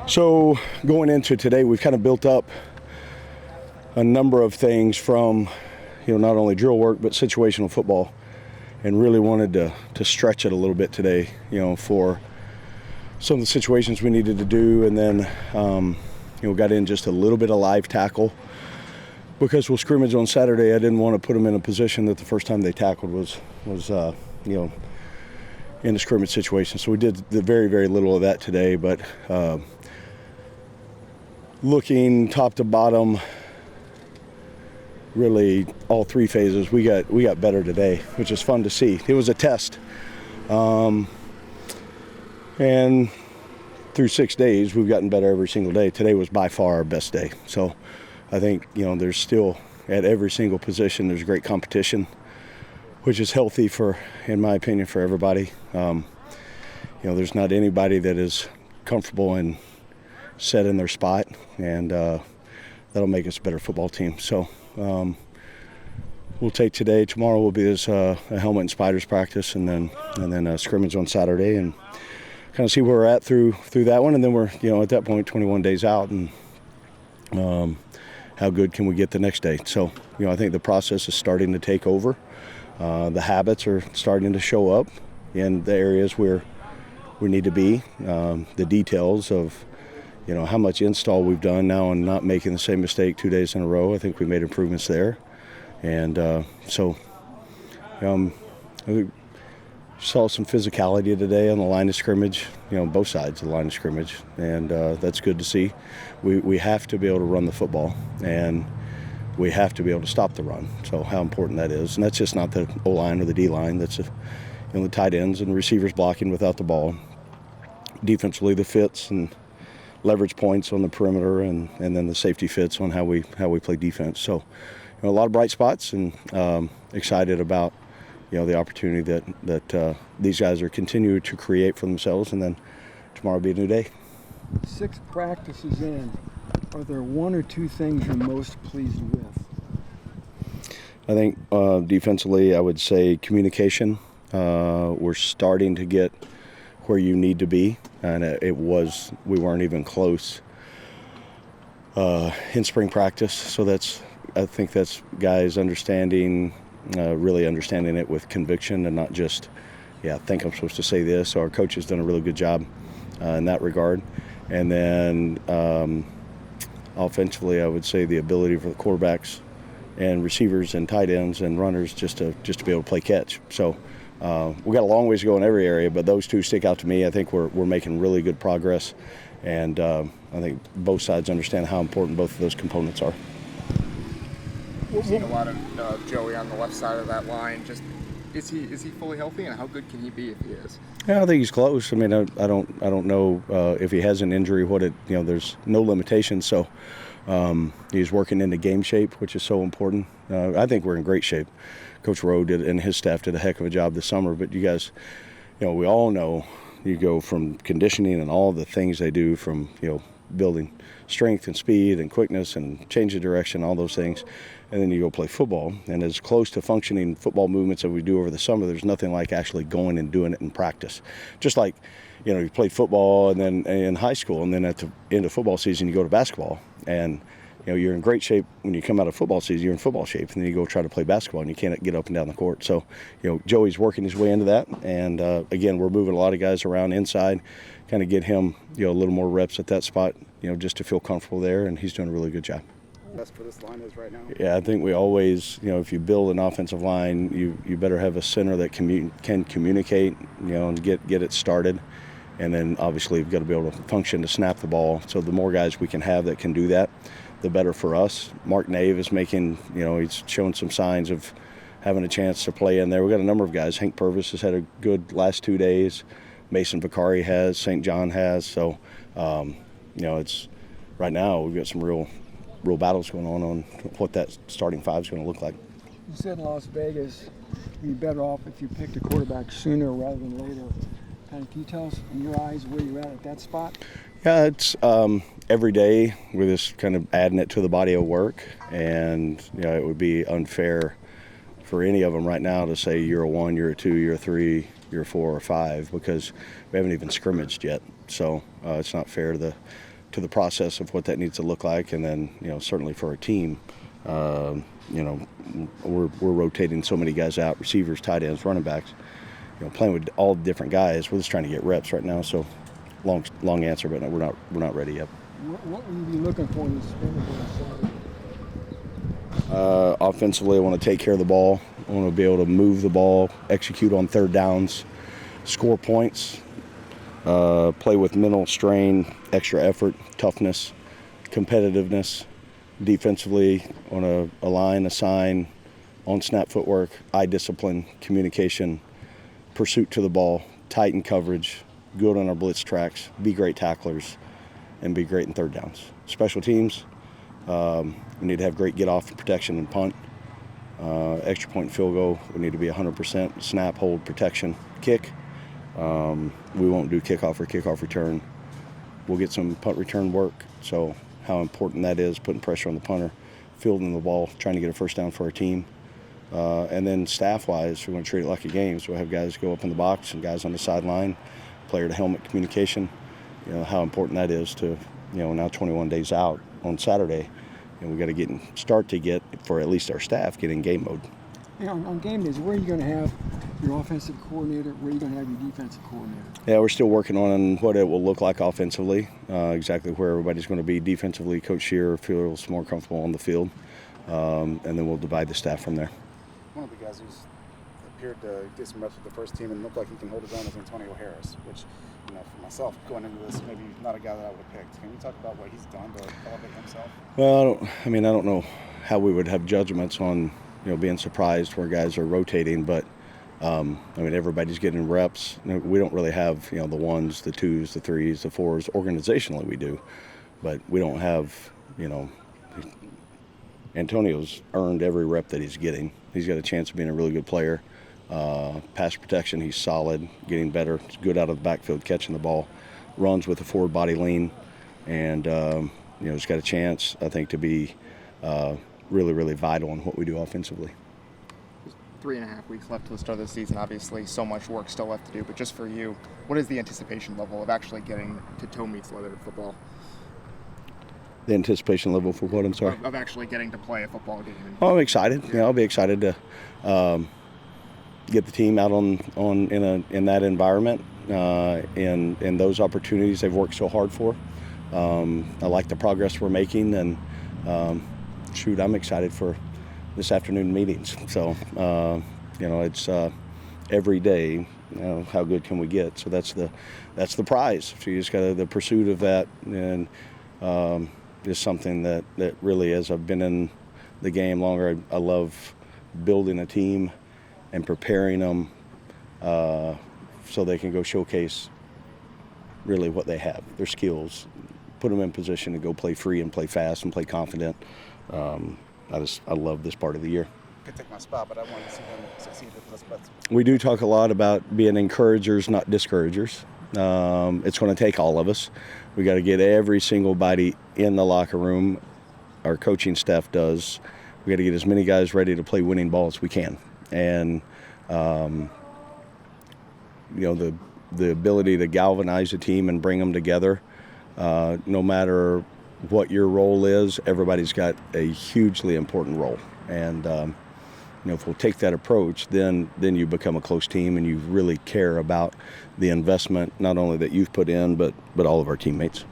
So going into today, we've kind of built up a number of things from, not only drill work, but situational football, and really wanted to stretch it a little bit today, for some of the situations we needed to do. And then, got in just a little bit of live tackle because we'll scrimmage on Saturday. I didn't want to put them in a position that the first time they tackled was in a scrimmage situation. So we did very, very little of that today, but looking top to bottom, really all three phases, we got better today, which is fun to see. It was a test, and through 6 days, we've gotten better every single day. Today was by far our best day. So I think, there's still, at every single position, there's great competition, which is healthy in my opinion, for everybody. There's not anybody that is comfortable and set in their spot, and that'll make us a better football team. So we'll take today. Tomorrow will be this a helmet and spiders practice, and then a scrimmage on Saturday, and kind of see where we're at through that one. And then we're at that point 21 days out, and how good can we get the next day? So I think the process is starting to take over. The habits are starting to show up in the areas where we need to be. The details of how much install we've done now and not making the same mistake 2 days in a row. I think we made improvements there. And I saw some physicality today on the line of scrimmage, both sides of the line of scrimmage. And that's good to see. We have to be able to run the football, and we have to be able to stop the run. So how important that is. And that's just not the O-line or the D-line. That's the tight ends and receivers blocking without the ball. Defensively, the fits and leverage points on the perimeter, and then the safety fits on how we play defense. So a lot of bright spots, and excited about the opportunity that these guys are continuing to create for themselves, and then tomorrow will be a new day. 6 practices in, are there one or two things you're most pleased with? I think defensively, I would say communication. We're starting to get where you need to be, and we weren't even close in spring practice. So I think that's guys understanding, really understanding it with conviction, and not just, I think I'm supposed to say this. So our coach has done a really good job in that regard. And then offensively, I would say the ability for the quarterbacks and receivers and tight ends and runners just to be able to play catch. So we've got a long ways to go in every area, but those two stick out to me. I think we're making really good progress, and I think both sides understand how important both of those components are. We've seen a lot of Joey on the left side of that line. Just is he fully healthy, and how good can he be if he is? Yeah, I think he's close. I mean, I don't know if he has an injury. There's no limitations. So he's working into game shape, which is so important. I think we're in great shape. Coach Rowe and his staff did a heck of a job this summer. But you guys, we all know you go from conditioning and all the things they do, from building strength and speed and quickness and change of direction, all those things. And then you go play football, and as close to functioning football movements that we do over the summer, there's nothing like actually going and doing it in practice. Just like, you played football and then in high school, and then at the end of football season, you go to basketball. And, you're in great shape when you come out of football season, you're in football shape, and then you go try to play basketball, and you can't get up and down the court. So, Joey's working his way into that. And, again, we're moving a lot of guys around inside, kind of get him, a little more reps at that spot, just to feel comfortable there, and he's doing a really good job. Best for this line is right now? Yeah, I think we always, if you build an offensive line, you better have a center that can communicate, and get it started. And then obviously you've got to be able to function to snap the ball. So the more guys we can have that can do that, the better for us. Mark Nave is making, he's showing some signs of having a chance to play in there. We've got a number of guys. Hank Purvis has had a good last 2 days. Mason Vicari has. St. John has. So, it's right now we've got some real battles going on what that starting five is going to look like. You said in Las Vegas you'd be better off if you picked a quarterback sooner rather than later. Can you tell us, in your eyes, where you're at that spot? Yeah, it's every day we're just kind of adding it to the body of work, and it would be unfair for any of them right now to say you're a 1, you're a 2, you're a 3, you're a 4 or 5, because we haven't even scrimmaged yet. So it's not fair to to the process of what that needs to look like, and then certainly for our team, we're rotating so many guys out, receivers, tight ends, running backs, playing with all different guys. We're just trying to get reps right now. So long answer, but no, we're not ready yet. What will you be looking for in this spring? Offensively, I want to take care of the ball. I want to be able to move the ball, execute on third downs, score points, play with mental strain, extra effort, toughness, competitiveness. Defensively, on a line, a sign, on snap footwork, eye discipline, communication, pursuit to the ball, tighten coverage, good on our blitz tracks, be great tacklers, and be great in third downs. Special teams, we need to have great get-off protection and punt. Extra point and field goal, we need to be 100%. Snap, hold, protection, kick. We won't do kickoff or kickoff return. We'll get some punt return work, so how important that is, putting pressure on the punter, fielding the ball, trying to get a first down for our team. And then staff-wise, we're going to treat it like a game. So we'll have guys go up in the box and guys on the sideline, player-to-helmet communication. How important that is to, now 21 days out on Saturday. And we got to start to get, for at least our staff, get in game mode. On game days, where are you going to have your offensive coordinator? Where are you going to have your defensive coordinator? Yeah, we're still working on what it will look like offensively, exactly where everybody's going to be defensively. Coach Shearer feels more comfortable on the field, and then we'll divide the staff from there. One of the guys who's appeared to get some reps with the first team and looked like he can hold his own is Antonio Harris, which, for myself, going into this, maybe not a guy that I would have picked. Can you talk about what he's done to elevate himself? Well, I don't know how we would have judgments on being surprised where guys are rotating, but everybody's getting reps. We don't really have the ones, the twos, the threes, the fours. Organizationally, we do, but we don't have Antonio's earned every rep that he's getting. He's got a chance of being a really good player. Pass protection, he's solid, getting better. He's good out of the backfield, catching the ball, runs with a forward body lean, and he's got a chance, I think, to be really, really vital in what we do offensively. 3.5 weeks left to the start of the season. Obviously, so much work still left to do. But just for you, what is the anticipation level of actually getting to toe meets leather football? The anticipation level for what? I'm sorry. Of actually getting to play a football game. Oh, I'm excited. I'll be excited to get the team out in that environment, in those opportunities they've worked so hard for. I like the progress we're making, and I'm excited for this afternoon meetings. So, it's every day. How good can we get? So that's the prize. So you just got the pursuit of that, and is something that really, as I've been in the game longer, I love building a team and preparing them so they can go showcase really what they have, their skills, put them in position to go play free and play fast and play confident. I love this part of the year. I could take my spot, but I want to see them succeed with this. But We do talk a lot about being encouragers, not discouragers. It's going to take all of us. We got to get every single body in the locker room. Our coaching staff does. We got to get as many guys ready to play winning ball as we can. And the ability to galvanize a team and bring them together, no matter what your role is, everybody's got a hugely important role. And if we'll take that approach, then you become a close team, and you really care about the investment, not only that you've put in, but all of our teammates.